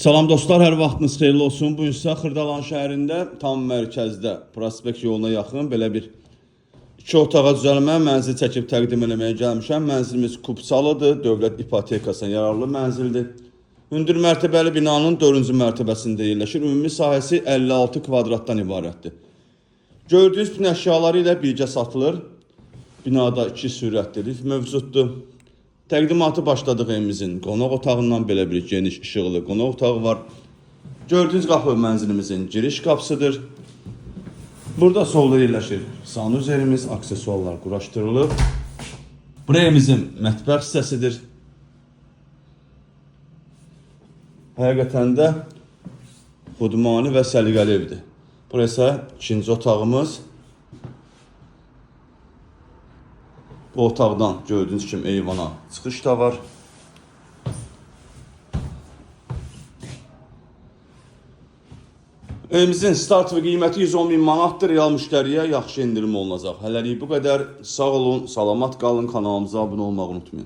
Salam dostlar, hər vaxtınız xeyirli olsun. Bu gün sizə Xırdalan şəhərində tam mərkəzdə, prospekt yoluna yaxın belə bir 2 otağa düzəlmə mənzil çəkib təqdim eləməyə gəlmişəm. Mənzilimiz Kupsalıdır, dövlət ipotekasına yararlı mənzildir. Hündür mərtəbəli binanın 4-cü mərtəbəsində yerləşir. Ümumi sahəsi 56 kvadratdan ibarətdir. Gördüyünüz bütün əşyaları ilə birgə satılır. Binada 2 sürətli lift mövcuddur. Təqdimatı başladıq evimizin qonaq otağından belə bir geniş işıqlı qonaq otağı var. Gördüyünüz qapı mənzilimizin giriş qapısıdır. Burada solda yerləşir sanuzerimiz, aksesuarlar quraşdırılıb. Bu evimizin mətbəx hissəsidir. Həqiqətən də xudmani və səliqəli evdir. Burası ikinci otağımız. Bu otaqdan gördüyünüz kimi eyvana çıxış da var. Evimizin start və qiyməti 110 min manatdır. Real müştəriyə yaxşı endirim olunacaq. Hələlik bu qədər. Sağ olun, salamat qalın. Kanalımıza abunə olmağı unutmayın.